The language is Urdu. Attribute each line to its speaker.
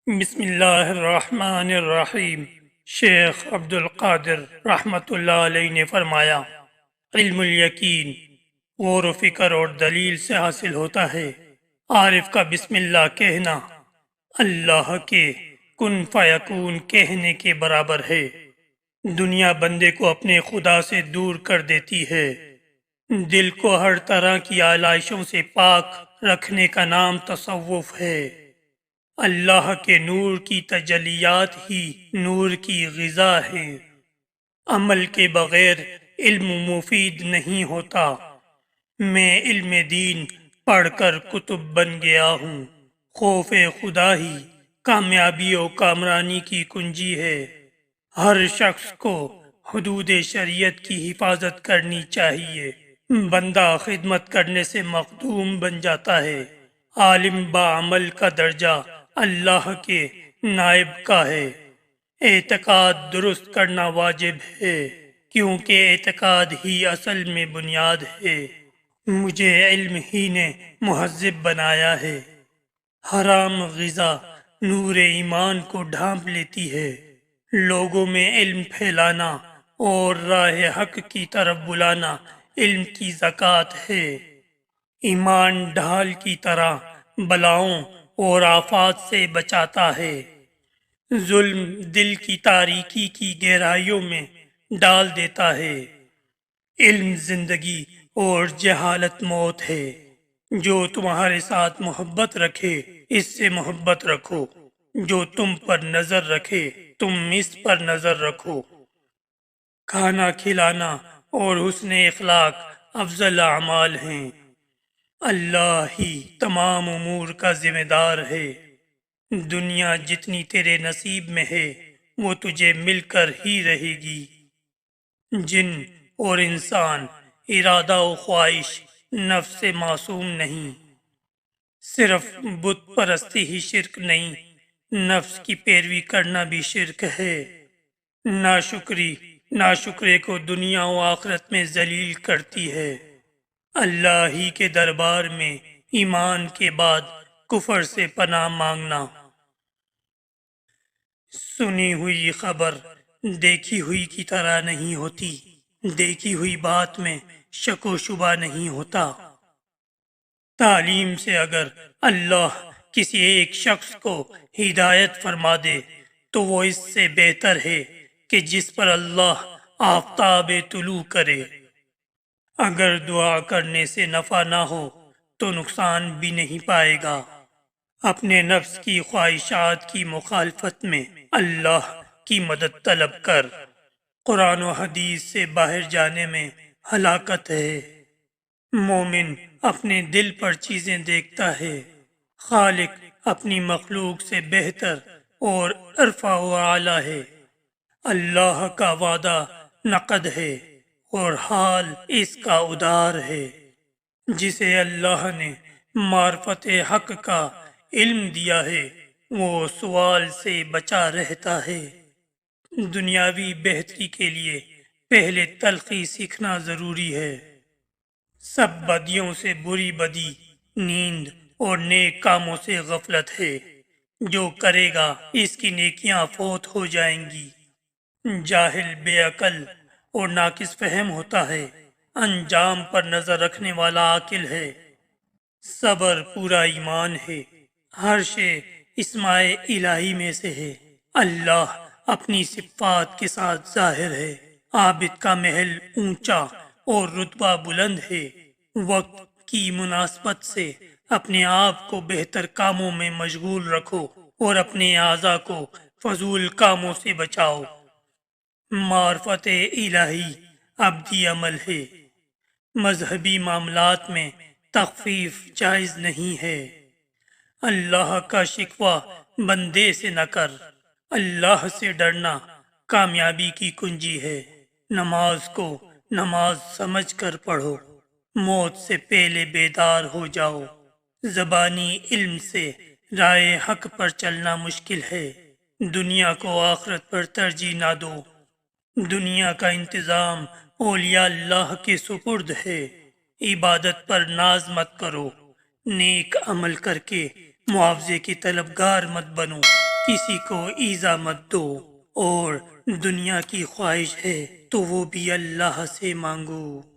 Speaker 1: بسم اللہ الرحمن الرحیم۔ شیخ عبد القادر رحمۃ اللہ علیہ نے فرمایا، علم الیقین غور و فکر اور دلیل سے حاصل ہوتا ہے۔ عارف کا بسم اللہ کہنا اللہ کے کن فیکون کہنے کے برابر ہے۔ دنیا بندے کو اپنے خدا سے دور کر دیتی ہے۔ دل کو ہر طرح کی آلائشوں سے پاک رکھنے کا نام تصوف ہے۔ اللہ کے نور کی تجلیات ہی نور کی غذا ہے۔ عمل کے بغیر علم مفید نہیں ہوتا۔ میں علم دین پڑھ کر کتب بن گیا ہوں۔ خوف خدا ہی کامیابی و کامرانی کی کنجی ہے۔ ہر شخص کو حدود شریعت کی حفاظت کرنی چاہیے۔ بندہ خدمت کرنے سے مخدوم بن جاتا ہے۔ عالم بعمل کا درجہ اللہ کے نائب کا ہے۔ اعتقاد درست کرنا واجب ہے، کیونکہ اعتقاد ہی اصل میں بنیاد ہے۔ مجھے علم ہی نے مہذب بنایا ہے۔ حرام غذا نور ایمان کو ڈھانپ لیتی ہے۔ لوگوں میں علم پھیلانا اور راہ حق کی طرف بلانا علم کی زکوٰۃ ہے۔ ایمان ڈھال کی طرح بلاؤں اور آفات سے بچاتا ہے۔ ظلم دل کی تاریکی کی گہرائیوں میں ڈال دیتا ہے۔ علم زندگی اور جہالت موت ہے۔ جو تمہارے ساتھ محبت رکھے اس سے محبت رکھو، جو تم پر نظر رکھے تم اس پر نظر رکھو۔ کھانا کھلانا اور حسن اخلاق افضل اعمال ہیں۔ اللہ ہی تمام امور کا ذمہ دار ہے۔ دنیا جتنی تیرے نصیب میں ہے وہ تجھے مل کر ہی رہے گی۔ جن اور انسان ارادہ و خواہش نفس سے معصوم نہیں۔ صرف بت پرستی ہی شرک نہیں، نفس کی پیروی کرنا بھی شرک ہے۔ ناشکرے کو دنیا و آخرت میں ذلیل کرتی ہے۔ اللہ ہی کے دربار میں ایمان کے بعد کفر سے پناہ مانگنا۔ سنی ہوئی خبر دیکھی ہوئی کی طرح نہیں ہوتی۔ دیکھی ہوئی بات میں شک و شبہ نہیں ہوتا۔ تعلیم سے اگر اللہ کسی ایک شخص کو ہدایت فرما دے تو وہ اس سے بہتر ہے کہ جس پر اللہ آفتاب طلوع کرے۔ اگر دعا کرنے سے نفع نہ ہو تو نقصان بھی نہیں پائے گا۔ اپنے نفس کی خواہشات کی مخالفت میں اللہ کی مدد طلب کر۔ قرآن و حدیث سے باہر جانے میں ہلاکت ہے۔ مومن اپنے دل پر چیزیں دیکھتا ہے۔ خالق اپنی مخلوق سے بہتر اور ارفع و اعلیٰ ہے۔ اللہ کا وعدہ نقد ہے اور حال اس کا ادار ہے۔ جسے اللہ نے معرفت حق کا علم دیا ہے وہ سوال سے بچا رہتا ہے۔ دنیاوی بہتری کے لیے پہلے تلخی سیکھنا ضروری ہے۔ سب بدیوں سے بری بدی نیند اور نیک کاموں سے غفلت ہے۔ جو کرے گا اس کی نیکیاں فوت ہو جائیں گی۔ جاہل بے عقل اور ناقص فہم ہوتا ہے، انجام پر نظر رکھنے والا عاقل ہے۔ صبر پورا ایمان ہے۔ ہر شے اسماء الہی میں سے ہے۔ اللہ اپنی صفات کے ساتھ ظاہر ہے۔ عابد کا محل اونچا اور رتبہ بلند ہے۔ وقت کی مناسبت سے اپنے آپ کو بہتر کاموں میں مشغول رکھو اور اپنے اعضاء کو فضول کاموں سے بچاؤ۔ معرفت الہی ابدی عمل ہے۔ مذہبی معاملات میں تخفیف جائز نہیں ہے۔ اللہ کا شکوہ بندے سے نہ کر۔ اللہ سے ڈرنا کامیابی کی کنجی ہے۔ نماز کو نماز سمجھ کر پڑھو۔ موت سے پہلے بیدار ہو جاؤ۔ زبانی علم سے رائے حق پر چلنا مشکل ہے۔ دنیا کو آخرت پر ترجیح نہ دو۔ دنیا کا انتظام اولیاء اللہ کے سپرد ہے۔ عبادت پر ناز مت کرو۔ نیک عمل کر کے معاوضے کے طلبگار مت بنو۔ کسی کو ایذا مت دو، اور دنیا کی خواہش ہے تو وہ بھی اللہ سے مانگو۔